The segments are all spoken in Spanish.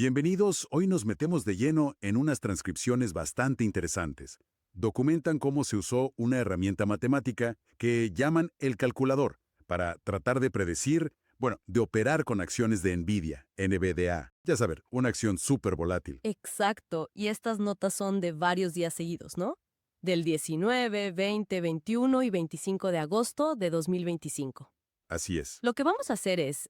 Bienvenidos, hoy nos metemos de lleno en unas transcripciones bastante interesantes. Documentan cómo se usó una herramienta matemática que llaman el calculador para tratar de predecir, de operar con acciones de NVIDIA, NVDA. Ya saber, una acción súper volátil. Exacto, y estas notas son de varios días seguidos, ¿no? Del 19, 20, 21 y 25 de agosto de 2025. Así es. Lo que vamos a hacer es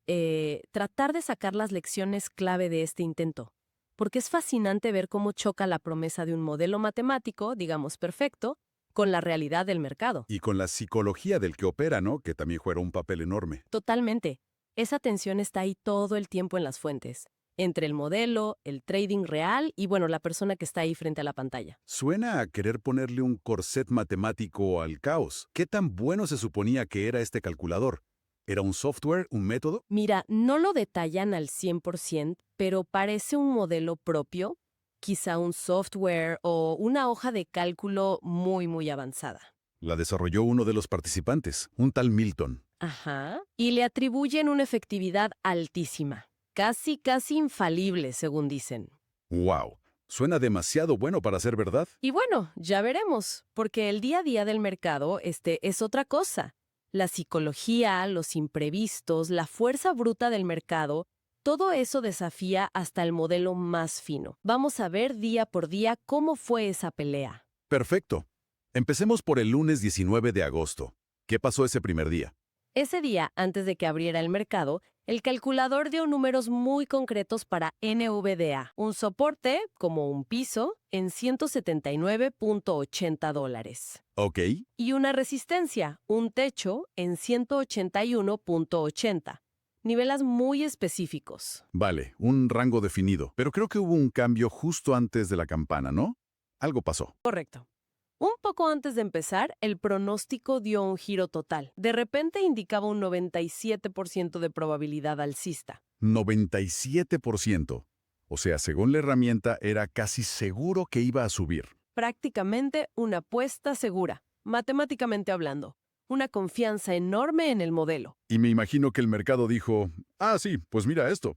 tratar de sacar las lecciones clave de este intento, porque es fascinante ver cómo choca la promesa de un modelo matemático, digamos perfecto, con la realidad del mercado. Y con la psicología del que opera, ¿no? Que también juega un papel enorme. Totalmente. Esa tensión está ahí todo el tiempo en las fuentes, entre el modelo, el trading real y, la persona que está ahí frente a la pantalla. Suena a querer ponerle un corset matemático al caos. ¿Qué tan bueno se suponía que era este calculador? ¿Era un software, un método? Mira, no lo detallan al 100%, pero parece un modelo propio, quizá un software o una hoja de cálculo muy avanzada. La desarrolló uno de los participantes, un tal Milton. Ajá. Y le atribuyen una efectividad altísima, casi infalible, según dicen. ¡Wow! Suena demasiado bueno para ser verdad. Y ya veremos, porque el día a día del mercado es otra cosa. La psicología, los imprevistos, la fuerza bruta del mercado, todo eso desafía hasta el modelo más fino. Vamos a ver día por día cómo fue esa pelea. Perfecto. Empecemos por el lunes 19 de agosto. ¿Qué pasó ese primer día? Ese día, antes de que abriera el mercado, el calculador dio números muy concretos para NVDA, un soporte, como un piso, en $179.80. Ok. Y una resistencia, un techo, en 181.80. Niveles muy específicos. Vale, un rango definido. Pero creo que hubo un cambio justo antes de la campana, ¿no? Algo pasó. Correcto. Un poco antes de empezar, el pronóstico dio un giro total. De repente indicaba un 97% de probabilidad alcista. 97%. O sea, según la herramienta, era casi seguro que iba a subir. Prácticamente una apuesta segura, matemáticamente hablando. Una confianza enorme en el modelo. Y me imagino que el mercado dijo, sí, pues mira esto.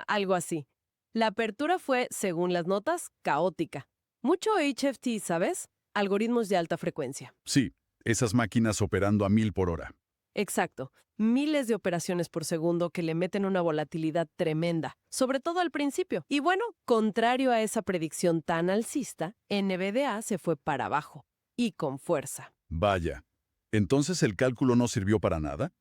Algo así. La apertura fue, según las notas, caótica. Mucho HFT, ¿sabes? Algoritmos de alta frecuencia. Sí, esas máquinas operando a 1000 por hora. Exacto. Miles de operaciones por segundo que le meten una volatilidad tremenda, sobre todo al principio. Y contrario a esa predicción tan alcista, NVDA se fue para abajo. Y con fuerza. Vaya. ¿Entonces el cálculo no sirvió para nada?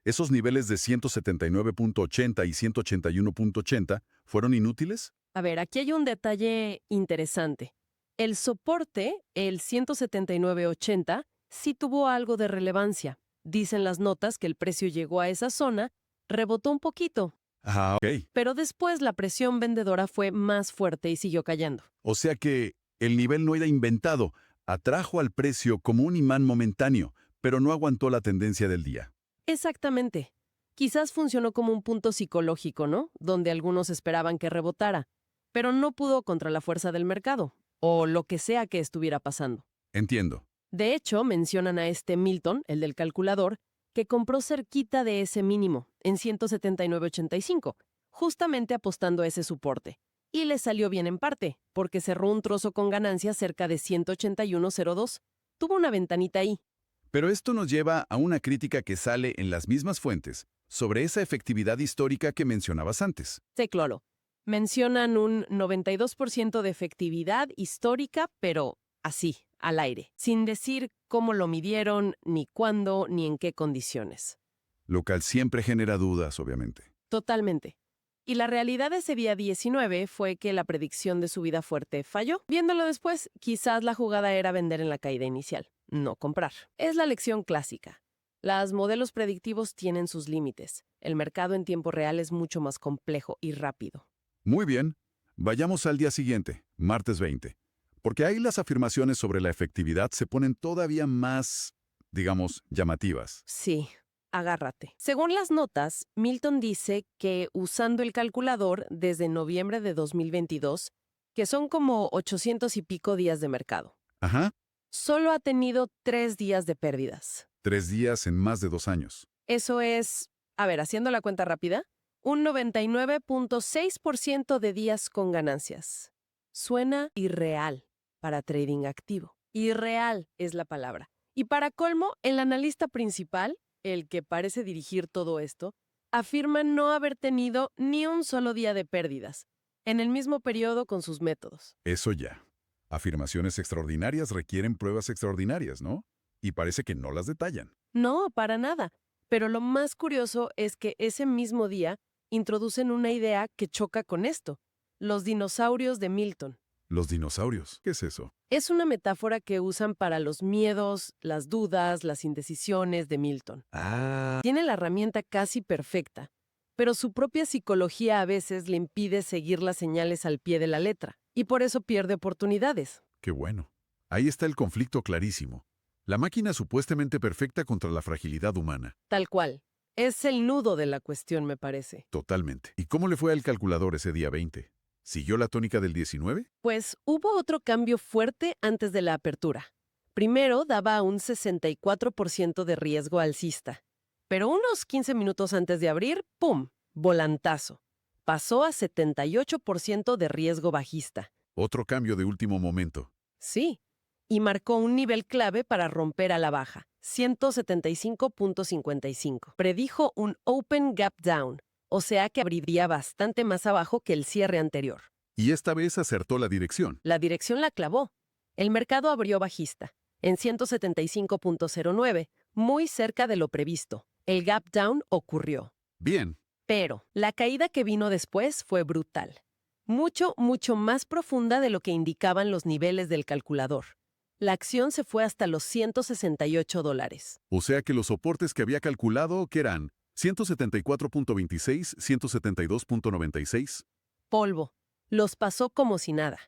¿Esos niveles de 179.80 y 181.80 fueron inútiles? A ver, aquí hay un detalle interesante. El soporte, el 179.80, sí tuvo algo de relevancia. Dicen las notas que el precio llegó a esa zona, rebotó un poquito, Ok. pero después la presión vendedora fue más fuerte y siguió cayendo. O sea que el nivel no era inventado, atrajo al precio como un imán momentáneo, pero no aguantó la tendencia del día. Exactamente. Quizás funcionó como un punto psicológico, ¿no? Donde algunos esperaban que rebotara, pero no pudo contra la fuerza del mercado, o lo que sea que estuviera pasando. Entiendo. De hecho, mencionan a este Milton, el del calculador, que compró cerquita de ese mínimo, en 179.85, justamente apostando a ese soporte. Y le salió bien en parte, porque cerró un trozo con ganancias cerca de 181.02. Tuvo una ventanita ahí. Pero esto nos lleva a una crítica que sale en las mismas fuentes sobre esa efectividad histórica que mencionabas antes. Sí, claro. Mencionan un 92% de efectividad histórica, pero así, al aire, sin decir cómo lo midieron, ni cuándo, ni en qué condiciones. Lo cual siempre genera dudas, obviamente. Totalmente. Y la realidad de ese día 19 fue que la predicción de subida fuerte falló. Viéndolo después, quizás la jugada era vender en la caída inicial, no comprar. Es la lección clásica. Los modelos predictivos tienen sus límites. El mercado en tiempo real es mucho más complejo y rápido. Muy bien, vayamos al día siguiente, martes 20, porque ahí las afirmaciones sobre la efectividad se ponen todavía más, digamos, llamativas. Sí, agárrate. Según las notas, Milton dice que usando el calculador desde noviembre de 2022, que son como 800 y pico días de mercado, Ajá, solo ha tenido 3 días de pérdidas. 3 días en más de 2 años. Eso es, a ver, haciendo la cuenta rápida, Un 99.6% de días con ganancias. Suena irreal para trading activo. Irreal es la palabra. Y para colmo, el analista principal, el que parece dirigir todo esto, afirma no haber tenido ni un solo día de pérdidas, en el mismo periodo con sus métodos. Eso ya. Afirmaciones extraordinarias requieren pruebas extraordinarias, ¿no? Y parece que no las detallan. No, para nada. Pero lo más curioso es que ese mismo día introducen una idea que choca con esto: los dinosaurios de Milton. Los dinosaurios. ¿Qué es eso? Es una metáfora que usan para los miedos, las dudas, las indecisiones de Milton. Ah, Tiene la herramienta casi perfecta, pero su propia psicología a veces le impide seguir las señales al pie de la letra, y por eso pierde oportunidades. qué bueno. Ahí está el conflicto clarísimo. La máquina supuestamente perfecta contra la fragilidad humana. Tal cual. Es el nudo de la cuestión, me parece. Totalmente. ¿Y cómo le fue al calculador ese día 20? ¿Siguió la tónica del 19? Pues hubo otro cambio fuerte antes de la apertura. Primero daba un 64% de riesgo alcista, pero unos 15 minutos antes de abrir, ¡pum!, volantazo. Pasó a 78% de riesgo bajista. Otro cambio de último momento. Sí, y marcó un nivel clave para romper a la baja, 175.55. Predijo un Open Gap Down, o sea que abriría bastante más abajo que el cierre anterior. Y esta vez acertó la dirección. La dirección la clavó. El mercado abrió bajista, en 175.09, muy cerca de lo previsto. El gap down ocurrió. Bien. Pero la caída que vino después fue brutal. Mucho, mucho más profunda de lo que indicaban los niveles del calculador. La acción se fue hasta los $168. O sea que los soportes que había calculado, ¿qué eran? 174.26, 172.96. Polvo. Los pasó como si nada.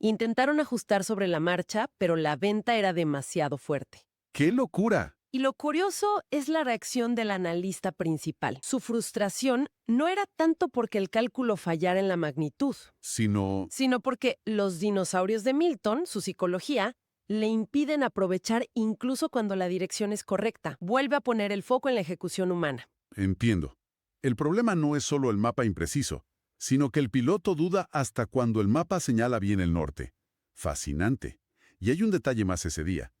Intentaron ajustar sobre la marcha, pero la venta era demasiado fuerte. ¡Qué locura! Y lo curioso es la reacción del analista principal. Su frustración no era tanto porque el cálculo fallara en la magnitud, Sino, sino porque los dinosaurios de Milton, su psicología, le impiden aprovechar incluso cuando la dirección es correcta. Vuelve a poner el foco en la ejecución humana. entiendo. El problema no es solo el mapa impreciso, sino que el piloto duda hasta cuando el mapa señala bien el norte. Fascinante. Y hay un detalle más ese día.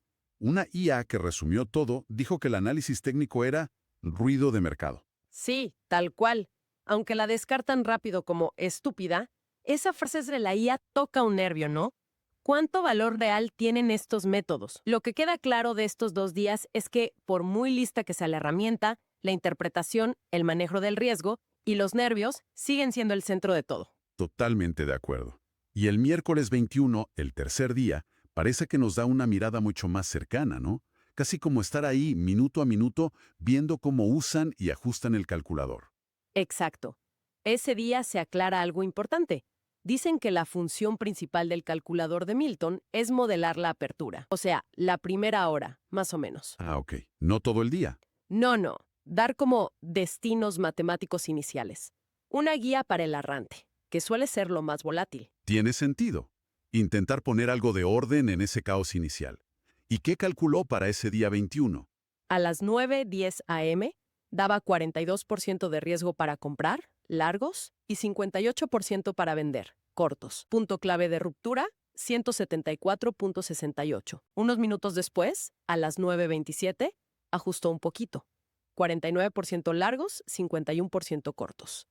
Una IA que resumió todo dijo que el análisis técnico era ruido de mercado. Sí, tal cual. Aunque la descartan rápido como estúpida, esa frase de la IA toca un nervio, ¿no? ¿Cuánto valor real tienen estos métodos? Lo que queda claro de estos 2 días es que, por muy lista que sea la herramienta, la interpretación, el manejo del riesgo y los nervios siguen siendo el centro de todo. Totalmente de acuerdo. Y el miércoles 21, el tercer día, parece que nos da una mirada mucho más cercana, ¿no? Casi como estar ahí, minuto a minuto, viendo cómo usan y ajustan el calculador. Exacto. Ese día se aclara algo importante. Dicen que la función principal del calculador de Milton es modelar la apertura, o sea, la primera hora, más o menos. Ah, ok. No todo el día. No, dar como destinos matemáticos iniciales. Una guía para el errante, que suele ser lo más volátil. Tiene sentido. Intentar poner algo de orden en ese caos inicial. ¿Y qué calculó para ese día 21? A las 9:10 a.m. daba 42% de riesgo para comprar, largos, y 58% para vender, cortos. Punto clave de ruptura, 174.68. Unos minutos después, a las 9:27, ajustó un poquito. 49% largos, 51% cortos.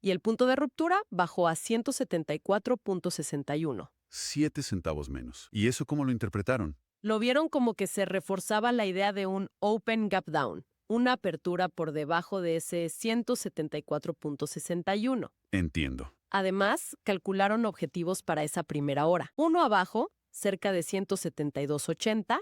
Y el punto de ruptura bajó a 174.61. 7 centavos menos. ¿Y eso cómo lo interpretaron? Lo vieron como que se reforzaba la idea de un Open Gap Down, una apertura por debajo de ese 174.61. Entiendo. Además, calcularon objetivos para esa primera hora. Uno abajo, cerca de 172.80,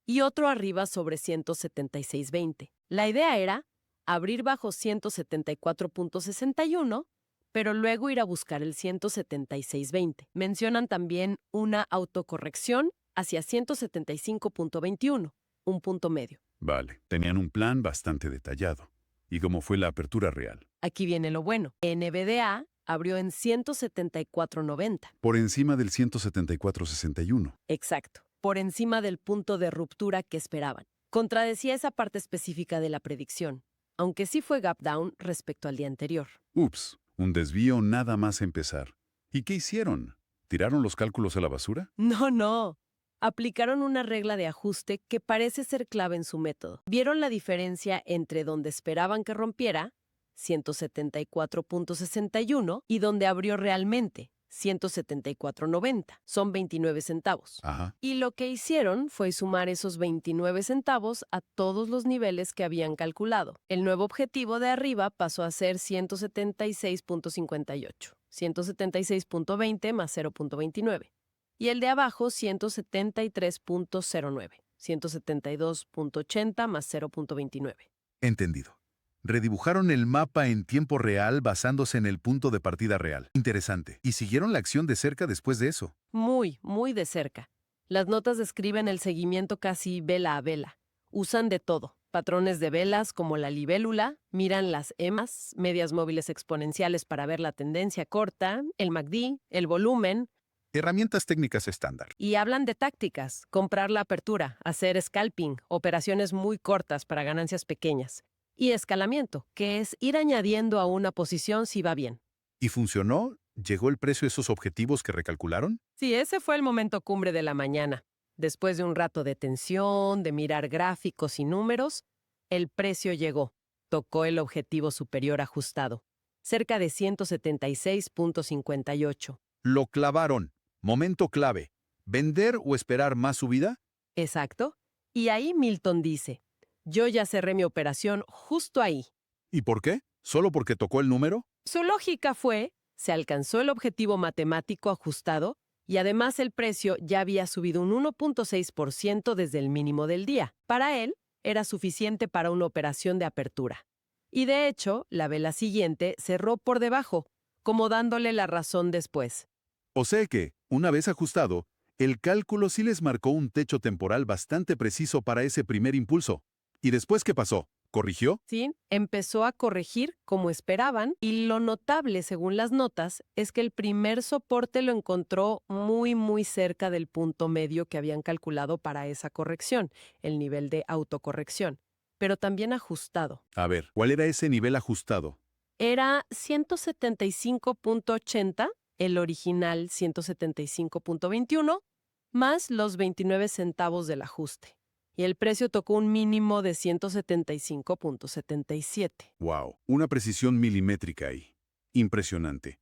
y otro arriba sobre 176.20. La idea era abrir bajo 174.61, pero luego ir a buscar el 176.20. Mencionan también una autocorrección hacia 175.21, un punto medio. Vale, tenían un plan bastante detallado. ¿Y cómo fue la apertura real? Aquí viene lo bueno. NVDA abrió en 174.90. Por encima del 174.61. Exacto, por encima del punto de ruptura que esperaban. Contradecía esa parte específica de la predicción. aunque sí fue gap down respecto al día anterior. Ups, un desvío nada más empezar. ¿Y qué hicieron? ¿Tiraron los cálculos a la basura? No, no. Aplicaron una regla de ajuste que parece ser clave en su método. Vieron la diferencia entre donde esperaban que rompiera, 174.61, y donde abrió realmente, 174.90. Son 29 centavos. Ajá. Y lo que hicieron fue sumar esos 29 centavos a todos los niveles que habían calculado. El nuevo objetivo de arriba pasó a ser 176.58, 176.20 más 0.29. Y el de abajo 173.09, 172.80 más 0.29. Entendido. Redibujaron el mapa en tiempo real basándose en el punto de partida real. Interesante. ¿Y siguieron la acción de cerca después de eso? Muy, muy de cerca. Las notas describen el seguimiento casi vela a vela. Usan de todo. Patrones de velas como la libélula, miran las EMAs, medias móviles exponenciales para ver la tendencia corta, el MACD, el volumen, Herramientas técnicas estándar. y hablan de tácticas, comprar la apertura, hacer scalping, operaciones muy cortas para ganancias pequeñas, y escalamiento, que es ir añadiendo a una posición si va bien. ¿Y funcionó? ¿Llegó el precio a esos objetivos que recalcularon? Sí, ese fue el momento cumbre de la mañana. Después de un rato de tensión, de mirar gráficos y números, el precio llegó. Tocó el objetivo superior ajustado, cerca de 176.58. Lo clavaron. Momento clave. ¿Vender o esperar más subida? Exacto. Y ahí Milton dice, yo ya cerré mi operación justo ahí. ¿Y por qué? ¿Solo porque tocó el número? Su lógica fue, se alcanzó el objetivo matemático ajustado y además el precio ya había subido un 1.6% desde el mínimo del día. Para él, era suficiente para una operación de apertura. Y de hecho, la vela siguiente cerró por debajo, como dándole la razón después. O sea que, una vez ajustado, el cálculo sí les marcó un techo temporal bastante preciso para ese primer impulso. ¿Y después qué pasó? ¿Corrigió? ¿Sí? Empezó a corregir como esperaban y lo notable, según las notas, es que el primer soporte lo encontró muy cerca del punto medio que habían calculado para esa corrección, el nivel de autocorrección, pero también ajustado. A ver, ¿cuál era ese nivel ajustado? Era 175.80, el original 175.21, más los 29 centavos del ajuste. Y el precio tocó un mínimo de 175.77. ¡Wow! Una precisión milimétrica ahí. Impresionante.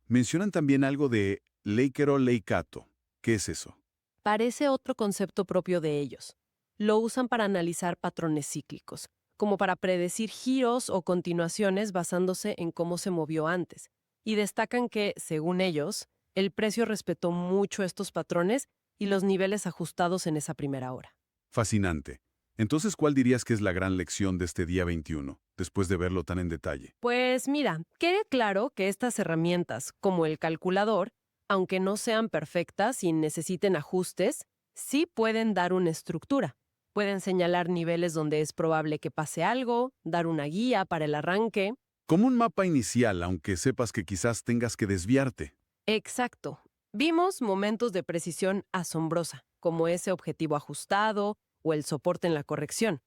Mencionan también algo de Leicato. ¿Qué es eso? Parece otro concepto propio de ellos. Lo usan para analizar patrones cíclicos, como para predecir giros o continuaciones basándose en cómo se movió antes. Y destacan que, según ellos, el precio respetó mucho estos patrones y los niveles ajustados en esa primera hora. Fascinante. Entonces, ¿cuál dirías que es la gran lección de este día 21, después de verlo tan en detalle? Pues mira, quede claro que estas herramientas, como el calculador, aunque no sean perfectas y necesiten ajustes, sí pueden dar una estructura. Pueden señalar niveles donde es probable que pase algo, dar una guía para el arranque. Como un mapa inicial, aunque sepas que quizás tengas que desviarte. Exacto. Vimos momentos de precisión asombrosa, como ese objetivo ajustado o el soporte en la corrección.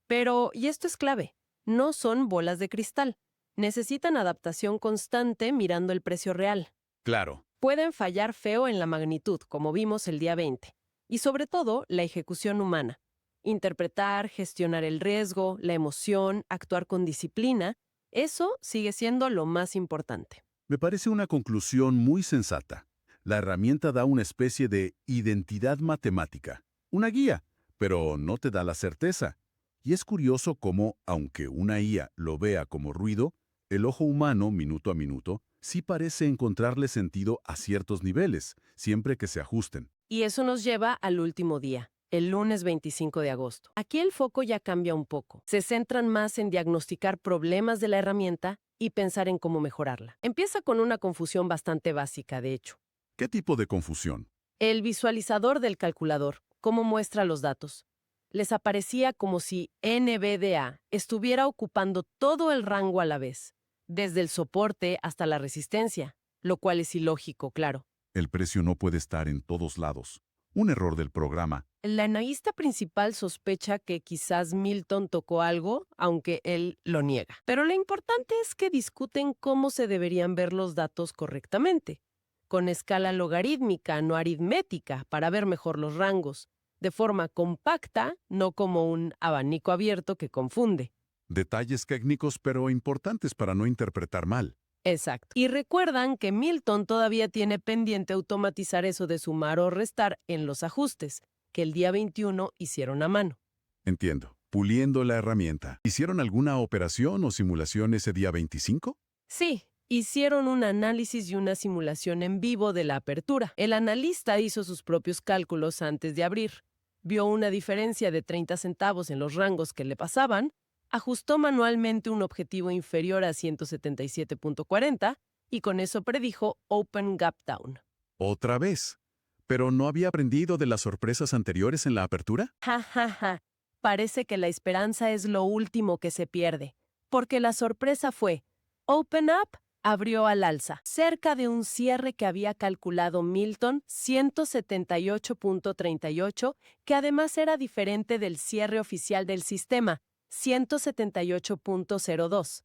Pero, y esto es clave, no son bolas de cristal. Necesitan adaptación constante mirando el precio real. Claro. Pueden fallar feo en la magnitud, como vimos el día 20. Y sobre todo, la ejecución humana. Interpretar, gestionar el riesgo, la emoción, actuar con disciplina, eso sigue siendo lo más importante. Me parece una conclusión muy sensata. La herramienta da una especie de identidad matemática, una guía, pero no te da la certeza. Y es curioso cómo, aunque una IA lo vea como ruido, el ojo humano, minuto a minuto, sí parece encontrarle sentido a ciertos niveles, siempre que se ajusten. Y eso nos lleva al último día, el lunes 25 de agosto. Aquí el foco ya cambia un poco. Se centran más en diagnosticar problemas de la herramienta y pensar en cómo mejorarla. Empieza con una confusión bastante básica, de hecho. ¿Qué tipo de confusión? El visualizador del calculador, cómo muestra los datos. Les aparecía como si NVDA estuviera ocupando todo el rango a la vez, desde el soporte hasta la resistencia, lo cual es ilógico, claro. El precio no puede estar en todos lados. Un error del programa. El analista principal sospecha que quizás Milton tocó algo, aunque él lo niega. Pero lo importante es que discuten cómo se deberían ver los datos correctamente, con escala logarítmica, no aritmética, para ver mejor los rangos, de forma compacta, no como un abanico abierto que confunde. Detalles técnicos pero importantes para no interpretar mal. Exacto. Y recuerdan que Milton todavía tiene pendiente automatizar eso de sumar o restar en los ajustes, que el día 21 hicieron a mano. Entiendo. Puliendo la herramienta. ¿Hicieron alguna operación o simulación ese día 25? Sí, hicieron un análisis y una simulación en vivo de la apertura. El analista hizo sus propios cálculos antes de abrir. Vio una diferencia de 30 centavos en los rangos que le pasaban, ajustó manualmente un objetivo inferior a 177.40 y con eso predijo Open Gap Down. Otra vez. ¿Pero no había aprendido de las sorpresas anteriores en la apertura? Ja, ja, ja. Parece que la esperanza es lo último que se pierde, porque la sorpresa fue Open Up abrió al alza, cerca de un cierre que había calculado Milton, 178.38, que además era diferente del cierre oficial del sistema, 178.02.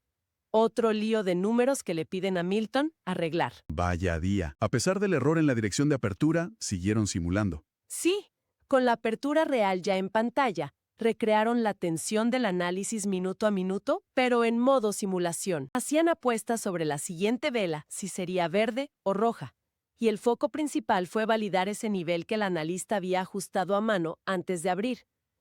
Otro lío de números que le piden a Milton arreglar. Vaya día. A pesar del error en la dirección de apertura, siguieron simulando. Sí, con la apertura real ya en pantalla, recrearon la tensión del análisis minuto a minuto, pero en modo simulación. Hacían apuestas sobre la siguiente vela, si sería verde o roja. Y el foco principal fue validar ese nivel que el analista había ajustado a mano antes de abrir,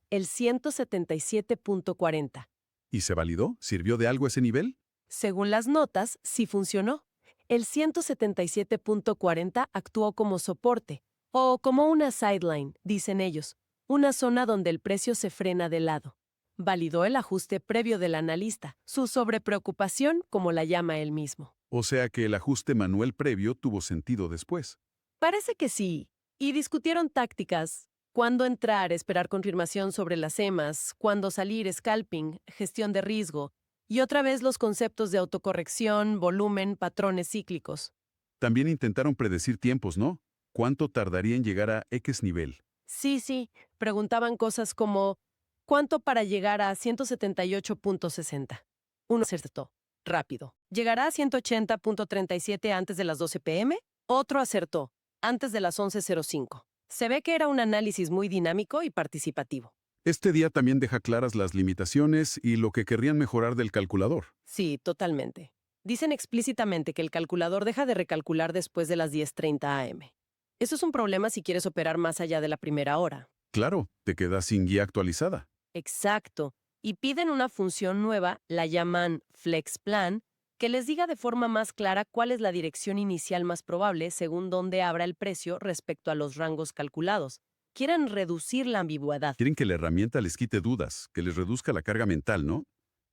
el 177.40. ¿Y se validó? ¿Sirvió de algo ese nivel? Según las notas, sí funcionó. El 177.40 actuó como soporte, o como una sideline, dicen ellos, una zona donde el precio se frena de lado. Validó el ajuste previo del analista, su sobrepreocupación, como la llama él mismo. O sea que el ajuste manual previo tuvo sentido después. Parece que sí. Y discutieron tácticas. Cuándo entrar, esperar confirmación sobre las EMAs, cuándo salir, scalping, gestión de riesgo, y otra vez los conceptos de autocorrección, volumen, patrones cíclicos. También intentaron predecir tiempos, ¿no? ¿Cuánto tardaría en llegar a X nivel? Sí. Preguntaban cosas como, ¿cuánto para llegar a 178.60? Uno acertó. Rápido. ¿Llegará a 180.37 antes de las 12 p.m.? Otro acertó. Antes de las 11:05. Se ve que era un análisis muy dinámico y participativo. Este día también deja claras las limitaciones y lo que querrían mejorar del calculador. Sí, totalmente. Dicen explícitamente que el calculador deja de recalcular después de las 10:30 a.m. Eso es un problema si quieres operar más allá de la primera hora. Claro, te quedas sin guía actualizada. Exacto. Y piden una función nueva, la llaman FlexPlan, que les diga de forma más clara cuál es la dirección inicial más probable según dónde abra el precio respecto a los rangos calculados. Quieren reducir la ambigüedad. Quieren que la herramienta les quite dudas, que les reduzca la carga mental, ¿no?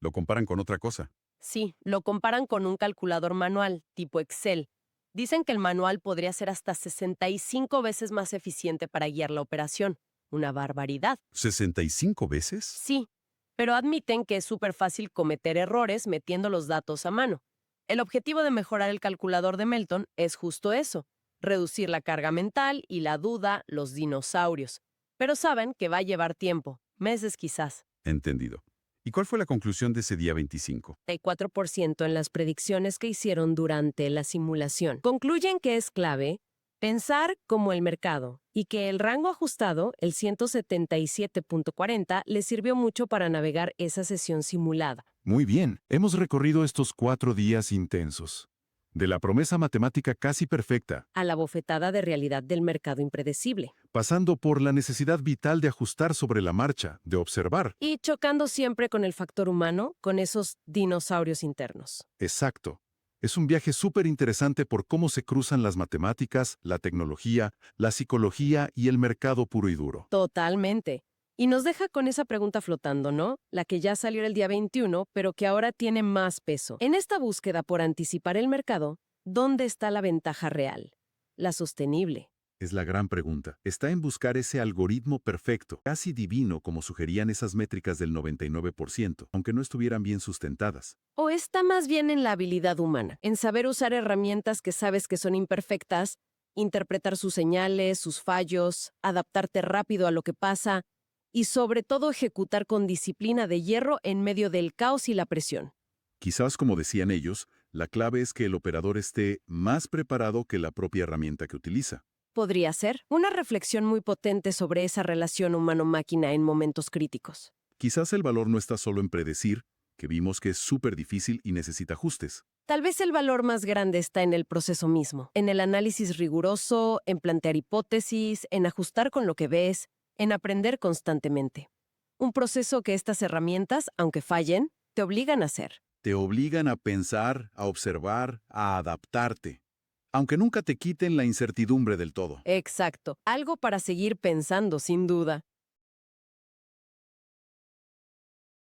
Lo comparan con otra cosa. Sí, lo comparan con un calculador manual, tipo Excel. Dicen que el manual podría ser hasta 65 veces más eficiente para guiar la operación. Una barbaridad. ¿65 veces? Sí, pero admiten que es súper fácil cometer errores metiendo los datos a mano. El objetivo de mejorar el calculador de Melton es justo eso, reducir la carga mental y la duda, los dinosaurios. Pero saben que va a llevar tiempo, meses quizás. Entendido. ¿Y cuál fue la conclusión de ese día 25? 4% en las predicciones que hicieron durante la simulación. Concluyen que es clave pensar como el mercado y que el rango ajustado, el 177.40, les sirvió mucho para navegar esa sesión simulada. Muy bien, hemos recorrido estos 4 días intensos. De la promesa matemática casi perfecta, A la bofetada de realidad del mercado impredecible. pasando por la necesidad vital de ajustar sobre la marcha, de observar. Y chocando siempre con el factor humano, con esos dinosaurios internos. Exacto. Es un viaje súper interesante por cómo se cruzan las matemáticas, la tecnología, la psicología y el mercado puro y duro. Totalmente. Y nos deja con esa pregunta flotando, ¿no? La que ya salió el día 21, pero que ahora tiene más peso. En esta búsqueda por anticipar el mercado, ¿dónde está la ventaja real? La sostenible. Es la gran pregunta. Está en buscar ese algoritmo perfecto, casi divino como sugerían esas métricas del 99%, aunque no estuvieran bien sustentadas. ¿O está más bien en la habilidad humana, en saber usar herramientas que sabes que son imperfectas, interpretar sus señales, sus fallos, adaptarte rápido a lo que pasa y sobre todo ejecutar con disciplina de hierro en medio del caos y la presión. Quizás, como decían ellos, la clave es que el operador esté más preparado que la propia herramienta que utiliza. Podría ser una reflexión muy potente sobre esa relación humano-máquina en momentos críticos. Quizás el valor no está solo en predecir, que vimos que es súper difícil y necesita ajustes. Tal vez el valor más grande está en el proceso mismo, en el análisis riguroso, en plantear hipótesis, en ajustar con lo que ves, en aprender constantemente. Un proceso que estas herramientas, aunque fallen, te obligan a hacer. Te obligan a pensar, a observar, a adaptarte, aunque nunca te quiten la incertidumbre del todo. Exacto. Algo para seguir pensando, sin duda.